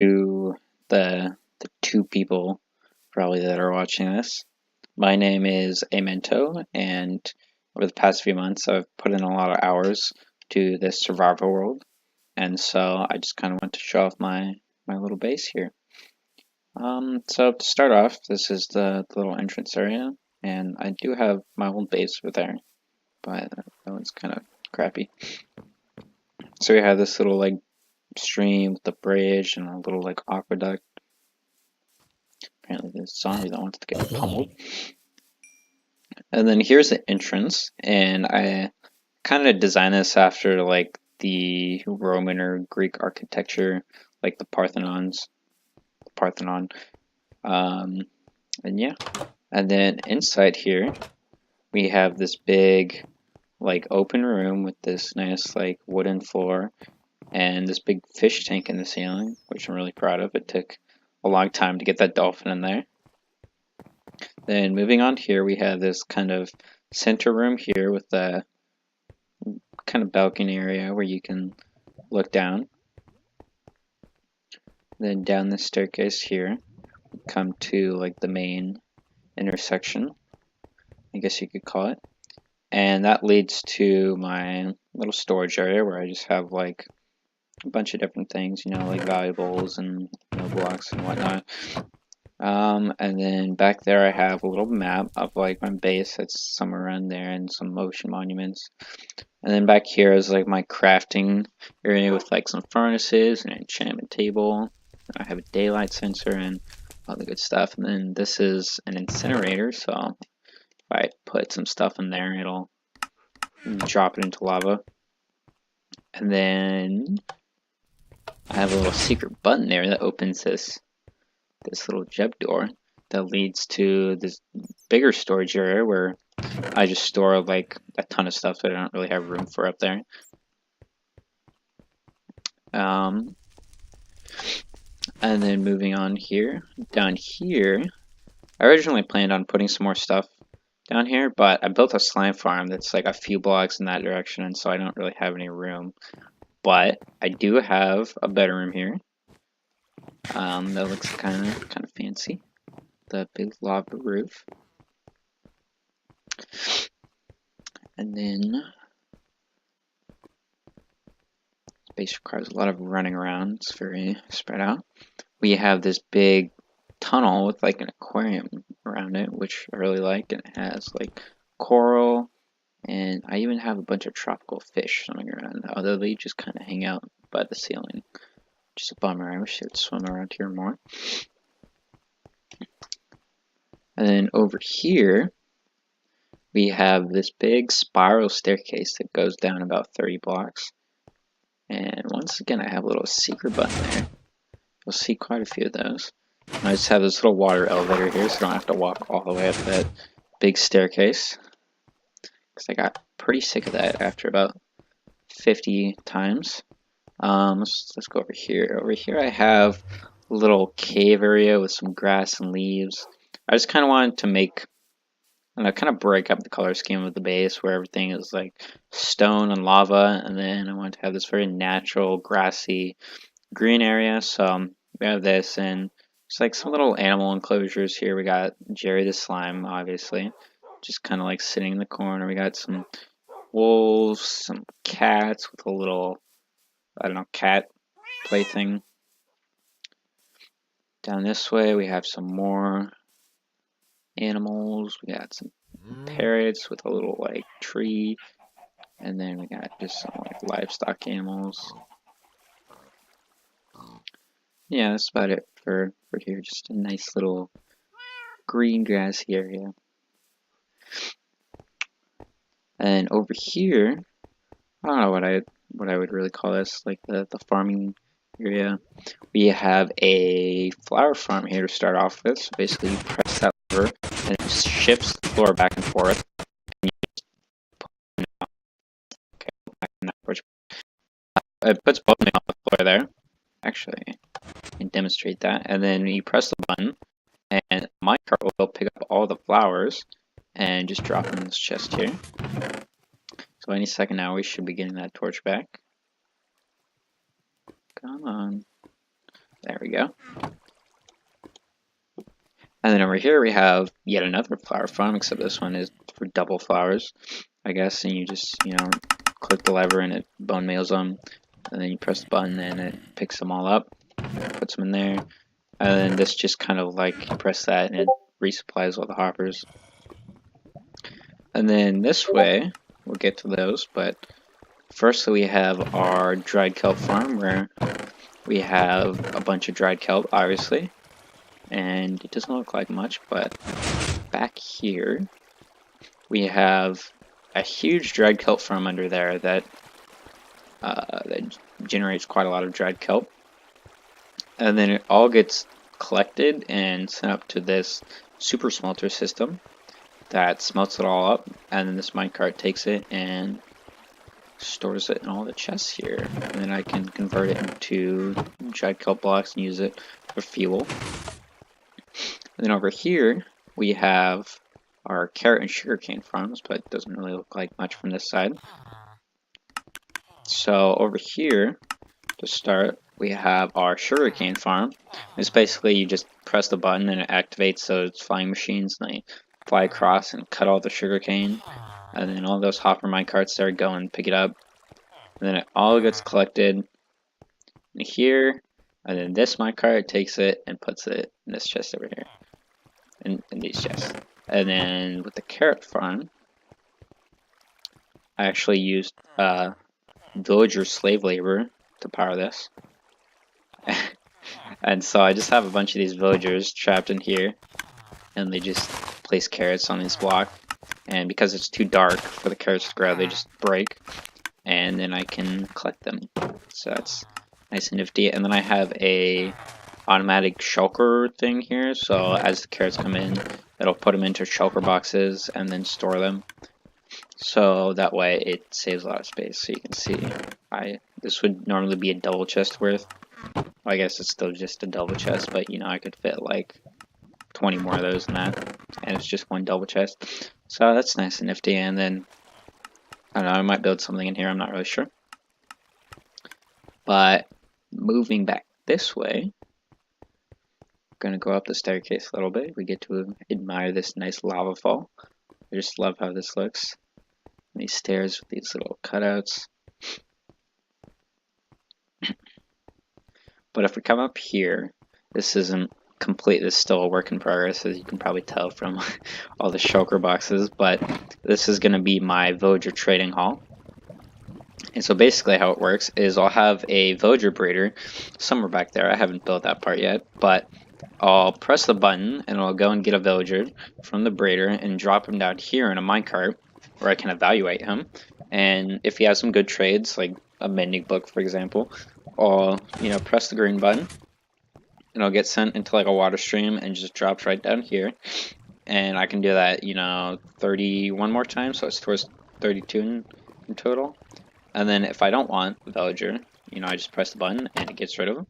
To the two people probably that are watching this. My name is Amento, and over the past few months, I've put in a lot of hours to this survival world, and so I just kind of want to show off my little base here. So to start off, this is the little entrance area, and I do have my old base over there, but that one's kind of crappy. So we have this little like stream with the bridge and a little like aqueduct. Apparently, there's a zombie that wants to get pummeled. And then here's the entrance, and I kind of designed this after like the Roman or Greek architecture, like the Parthenon. Um, and yeah, and then inside here we have this big like open room with this nice like wooden floor and this big fish tank in the ceiling, which I'm really proud of. It took a long time to get that dolphin in there. Then moving on here, we have this kind of center room here with the kind of balcony area where you can look down. Then down the staircase here, come to like the main intersection, I guess you could call it. And that leads to my little storage area where I just have like a bunch of different things, you know, like valuables and blocks and whatnot. And then back there I have a little map of like my base that's somewhere around there and some motion monuments. And then back here is like my crafting area with like some furnaces and an enchantment table. I have a daylight sensor and all the good stuff. And then this is an incinerator, so if I put some stuff in there, it'll drop it into lava. And then I have a little secret button there that opens this little jeb door that leads to this bigger storage area where I just store like a ton of stuff that I don't really have room for up there. And then moving on here, down here, I originally planned on putting some more stuff down here, but I built a slime farm that's like a few blocks in that direction, and so I don't really have any room. But I do have a bedroom here. That looks kind of fancy. The big lava roof. And then base requires a lot of running around. It's very spread out. We have this big tunnel with like an aquarium around it, which I really like, and it has like coral, and I even have a bunch of tropical fish swimming around, although they just kind of hang out by the ceiling. Just a bummer. I wish they would swim around here more. And then over here we have this big spiral staircase that goes down about 30 blocks. And once again, I have a little secret button there. You'll see quite a few of those. And I just have this little water elevator here, so I don't have to walk all the way up that big staircase. Because I got pretty sick of that after about 50 times. Let's go over here. Over here I have a little cave area with some grass and leaves. I just kind of wanted to make, kind of break up the color scheme of the base where everything is like stone and lava, and then I wanted to have this very natural grassy green area. So we have this, and it's like some little animal enclosures here. We got Jerry the slime, obviously, just kind of like sitting in the corner. We got some wolves, some cats with a little, I don't know, cat plaything. Down this way we have some more animals. We got some parrots with a little like tree, and then we got just some like livestock animals. Yeah, that's about it for here. Just a nice little green grassy area. And over here, I don't know what I would really call this, like the farming area. We have a flower farm here to start off with. So basically, you press that lever, and it shifts the floor back and forth. And it puts both of them on the floor there. Actually, I can demonstrate that. And then you press the button, and my cart will pick up all the flowers and just drop them in this chest here. So any second now, we should be getting that torch back. Come on. There we go. And then over here we have yet another flower farm, except this one is for double flowers, I guess. And you just, click the lever and it bone meals them. And then you press the button and it picks them all up, puts them in there. And then this just kind of like you press that and it resupplies all the hoppers. And then this way, we'll get to those, but first we have our dried kelp farm where we have a bunch of dried kelp, obviously. And it doesn't look like much, but back here we have a huge dried kelp farm under there that generates quite a lot of dried kelp. And then it all gets collected and sent up to this super smelter system that smelts it all up, and then this minecart takes it and stores it in all the chests here. And then I can convert it into dried kelp blocks and use it for fuel. And then over here we have our carrot and sugarcane farms, but it doesn't really look like much from this side. So over here, to start, we have our sugarcane farm. It's basically you just press the button and it activates those flying machines and they fly across and cut all the sugarcane. And then all those hopper minecarts there go and pick it up. And then it all gets collected in here. And then this minecart takes it and puts it in this chest over here. In these chests. And then with the carrot farm, I actually used villager slave labor to power this. And so I just have a bunch of these villagers trapped in here, and they just place carrots on this block. And because it's too dark for the carrots to grow, they just break, and then I can collect them. So that's nice and nifty. And then I have a automatic shulker thing here, so as the carrots come in, it'll put them into shulker boxes and then store them. So that way it saves a lot of space. So you can see, this would normally be a double chest worth. Well, I guess it's still just a double chest, but I could fit like 20 more of those in that, and it's just one double chest. So that's nice and nifty. And then I don't know, I might build something in here, I'm not really sure. But moving back this way, gonna go up the staircase a little bit. We get to admire this nice lava fall. I just love how this looks. And these stairs with these little cutouts. But if we come up here, this isn't complete. This is still a work in progress, as you can probably tell from all the shulker boxes. But this is gonna be my villager trading hall. And so basically how it works is I'll have a villager breeder somewhere back there. I haven't built that part yet, but I'll press the button and I'll go and get a villager from the breeder and drop him down here in a minecart where I can evaluate him. And if he has some good trades, like a mending book for example, I'll press the green button and I'll get sent into like a water stream and just drops right down here. And I can do that 31 more times, so it's towards 32 in total. And then if I don't want the villager, I just press the button and it gets rid of him.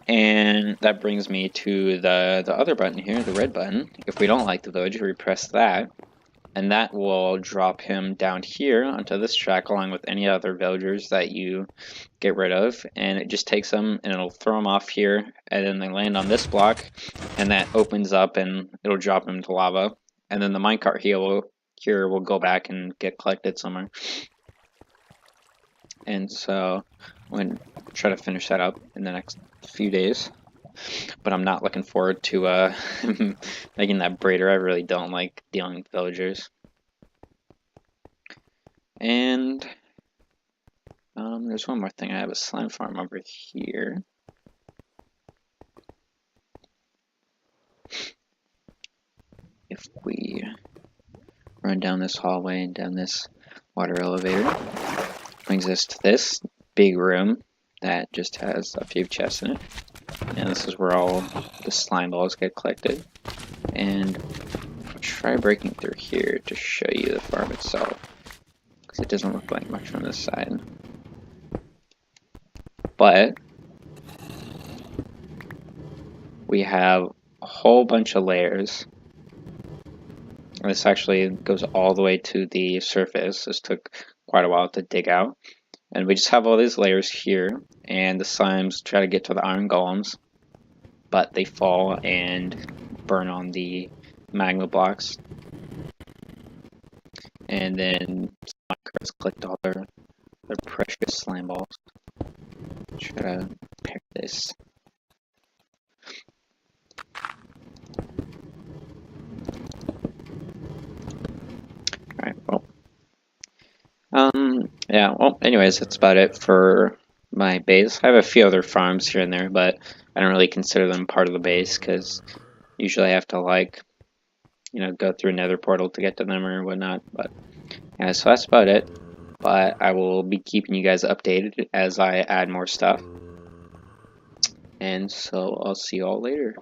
And that brings me to the other button here, the red button. If we don't like the villager, we press that, and that will drop him down here onto this track along with any other villagers that you get rid of. And it just takes them and it'll throw them off here, and then they land on this block, and that opens up and it'll drop them into lava. And then the minecart here will go back and get collected somewhere. And so I'm going to try to finish that up in the next few days. But I'm not looking forward to making that breeder. I really don't like dealing with villagers. And there's one more thing. I have a slime farm over here. If we run down this hallway and down this water elevator, brings us to this big room that just has a few chests in it. And this is where all the slime balls get collected. And I'll try breaking through here to show you the farm itself, because it doesn't look like much from this side. But we have a whole bunch of layers. This actually goes all the way to the surface. This took quite a while to dig out. And we just have all these layers here, and the slimes try to get to the iron golems, but they fall and burn on the magma blocks. And then Minecraft's collect all their precious slime balls. Try to pick this. Alright, well. Yeah, well, anyways, that's about it for my base. I have a few other farms here and there, but I don't really consider them part of the base, because usually I have to, like, you know, go through another portal to get to them or whatnot. But yeah, so that's about it. But I will be keeping you guys updated as I add more stuff. And so I'll see you all later.